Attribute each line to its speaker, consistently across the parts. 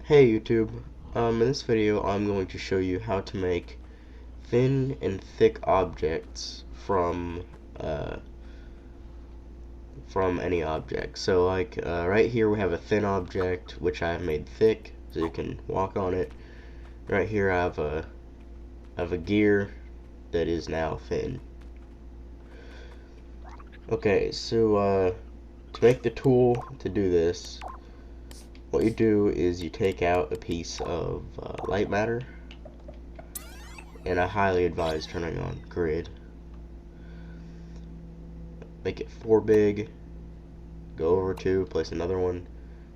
Speaker 1: Hey YouTube, in this video I'm going to show you how to make thin and thick objects from any object. So right here we have a thin object which I have made thick so you can walk on it. Right here I have a gear that is now thin. Okay, so to make the tool to do this, what you do is you take out a piece of light matter, and I highly advise turning on grid. Make it 4 big, go over 2, place another one,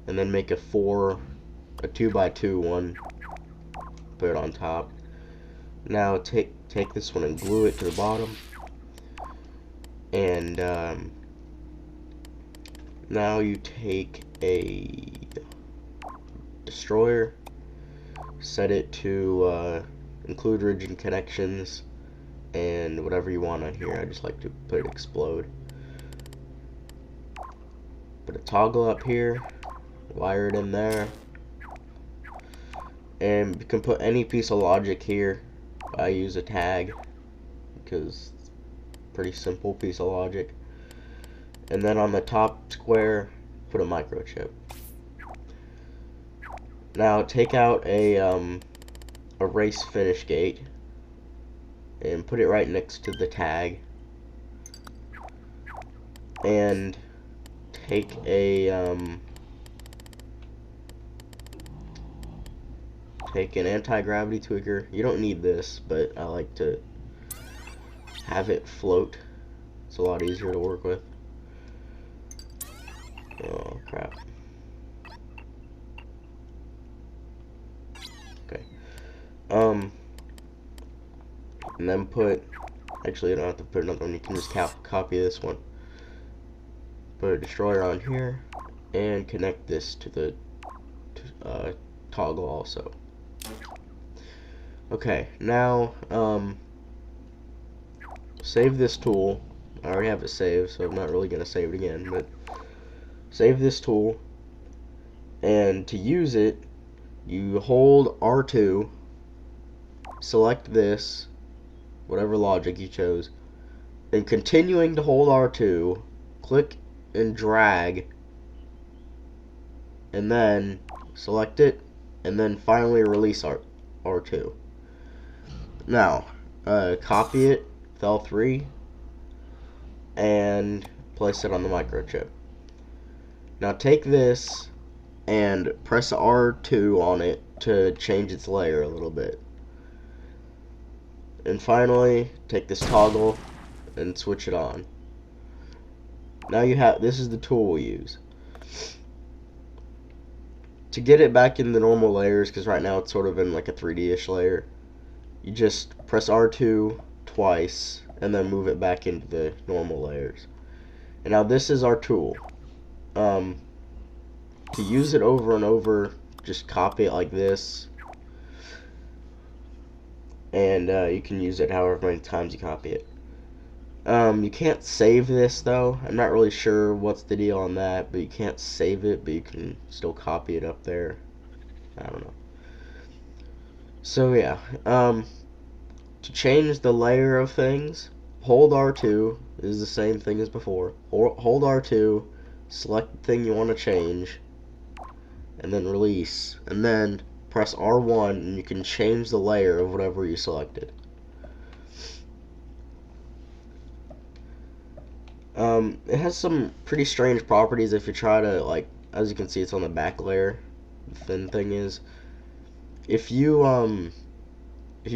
Speaker 1: and then make a 2 by 2 one, put it on top. Now take this one and glue it to the bottom, and now you take a destroyer, set it to include rigid connections and whatever you want on here. I just like to put it explode. Put a toggle up here, wire it in there, and you can put any piece of logic here. I use a tag because it's a pretty simple piece of logic. And then on the top square, put a microchip. Now take out a erase finish gate and put it right next to the tag, and take an anti-gravity tweaker. You don't need this, but I like to have it float. It's a lot easier to work with. Oh crap. Okay. And then actually you don't have to put another one, you can just copy this one. Put a destroyer on here and connect this to the toggle also. Okay, now save this tool. I already have it saved, so I'm not really gonna save it again, but save this tool, and to use it you hold R2, select this, whatever logic you chose, and continuing to hold R2, click and drag, and then select it, and then finally release R2. Now, copy it with L3 and place it on the microchip. Now take this and press R2 on it to change its layer a little bit. And finally, take this toggle and switch it on. Now this is the tool we use. To get it back in the normal layers, because right now it's sort of in like a 3D-ish layer, you just press R2 twice and then move it back into the normal layers. And now this is our tool. To use it over and over, just copy it like this, and you can use it however many times you copy it. You can't save this though. I'm not really sure what's the deal on that, but you can't save it, but you can still copy it up there. I don't know. So yeah, to change the layer of things, hold R2. This is the same thing as before. Hold R2, select the thing you want to change, and then release, and then press R1 and you can change the layer of whatever you selected. It has some pretty strange properties if you try to, like, as you can see, it's on the back layer, the thin thing is. If you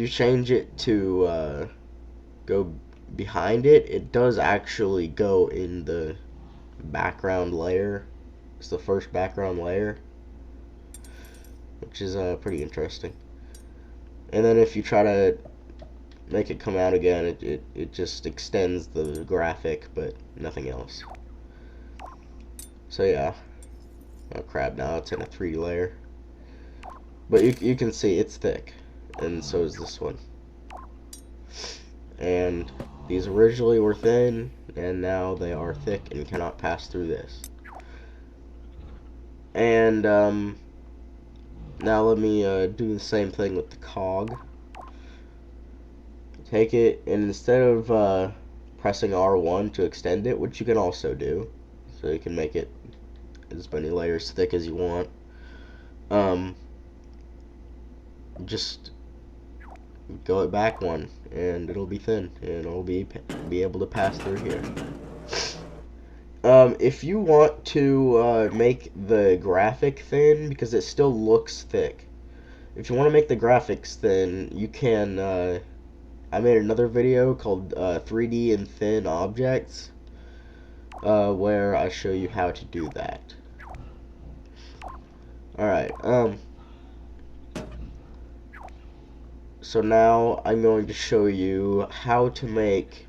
Speaker 1: change it to go behind it, it does actually go in the background layer. It's the first background layer, which is pretty interesting. And then if you try to make it come out again, it just extends the graphic, but nothing else. So yeah, oh crap, now it's in a 3D layer. But you can see it's thick, and so is this one. And these originally were thin, and now they are thick and cannot pass through this. And Now let me do the same thing with the cog. Take it, and instead of pressing R1 to extend it, which you can also do, so you can make it as many layers thick as you want, just go it back one, and it'll be thin, and it'll be able to pass through here. If you want to make the graphic thin, because it still looks thick, if you want to make the graphics thin, you can, I made another video called 3D and Thin Objects, where I show you how to do that. Alright, so now I'm going to show you how to make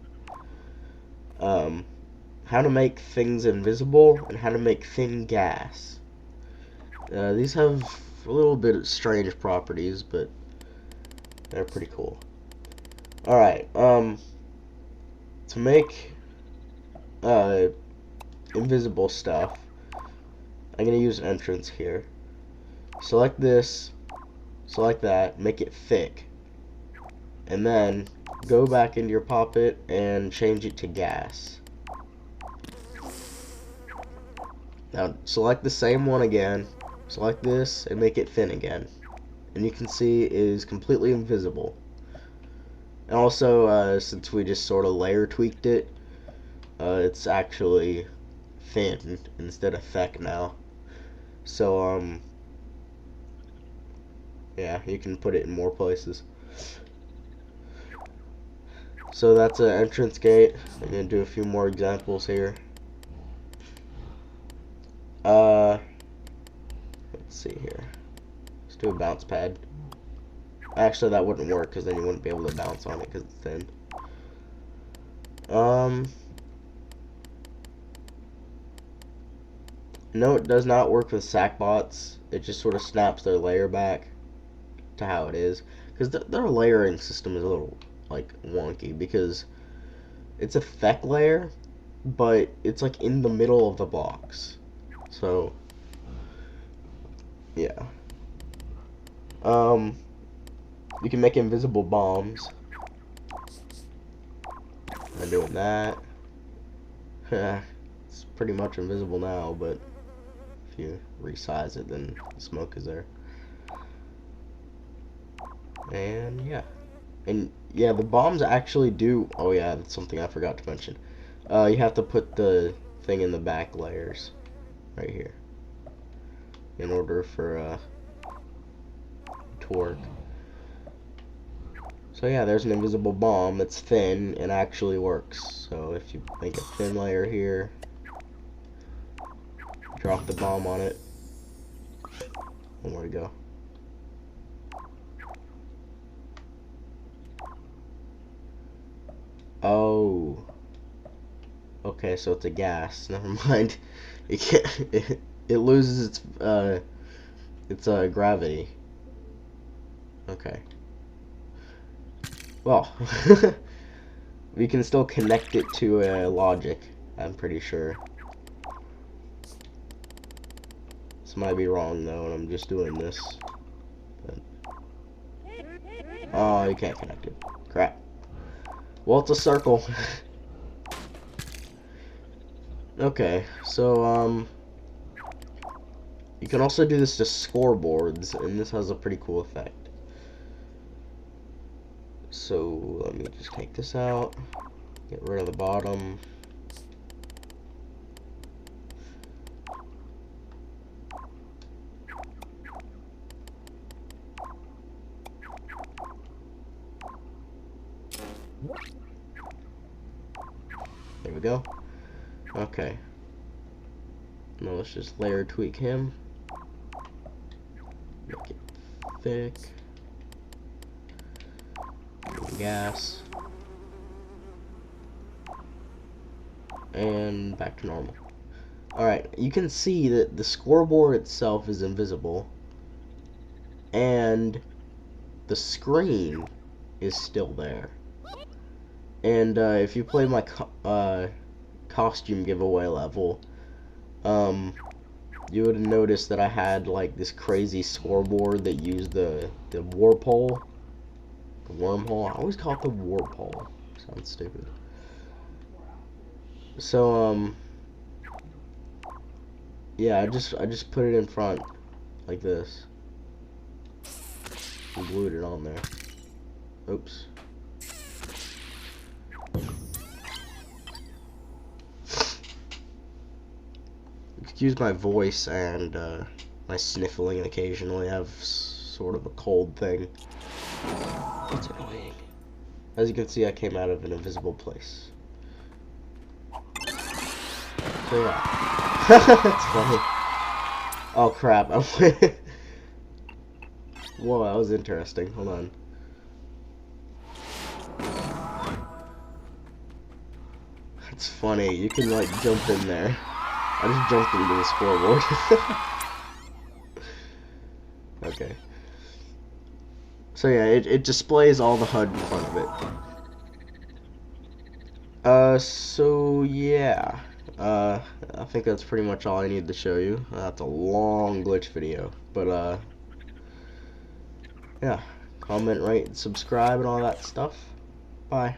Speaker 1: things invisible and how to make thin gas. These have a little bit of strange properties, but they're pretty cool. Alright, to make invisible stuff, I'm going to use an entrance here. Select this, select that, make it thick, and then go back into your poppet and change it to gas. Now select the same one again, select this, and make it thin again. And you can see it is completely invisible. And also, since we just sort of layer tweaked it, it's actually thin instead of thick now. So, yeah, you can put it in more places. So that's an entrance gate. I'm gonna do a few more examples here. Let's see here. Let's do a bounce pad. Actually, that wouldn't work because then you wouldn't be able to bounce on it because it's thin. No, it does not work with sackbots. It just sort of snaps their layer back to how it is, because their layering system is a little like wonky because it's a feck layer, but it's like in the middle of the blocks. So yeah, you can make invisible bombs by doing that. It's pretty much invisible now, but if you resize it, then the smoke is there. And yeah. And yeah, the bombs actually do... Oh yeah, that's something I forgot to mention. You have to put the thing in the back layers. Right here. In order for to work. So yeah, there's an invisible bomb. It's thin and actually works. So if you make a thin layer here, drop the bomb on it, and where to go? Oh. Okay, so it's a gas. Never mind. It can't. It loses its gravity. Okay. Well, we can still connect it to logic. I'm pretty sure. This might be wrong though, and I'm just doing this. But... Oh, you can't connect it. Crap. Well, it's a circle. Okay, so you can also do this to scoreboards, and this has a pretty cool effect. So let me just take this out, get rid of the bottom. There we go. Okay. Now let's just layer tweak him. Make it thick. Gas. And back to normal. Alright, you can see that the scoreboard itself is invisible. And the screen is still there. And if you play my costume giveaway level, you would have noticed that I had like this crazy scoreboard that used the warp hole, the wormhole. I always call it the warp hole. Sounds stupid. So yeah, I just put it in front like this and glued it on there. Oops. Excuse my voice and my sniffling occasionally. I have sort of a cold thing. It's annoying. As you can see, I came out of an invisible place. So yeah. That's funny. Oh crap. Whoa, that was interesting. Hold on. It's funny. You can like jump in there. I just jumped into the scoreboard. Okay. So yeah, it displays all the HUD in front of it. So yeah. I think that's pretty much all I need to show you. That's a long glitch video. But yeah. Comment, rate, and subscribe and all that stuff. Bye.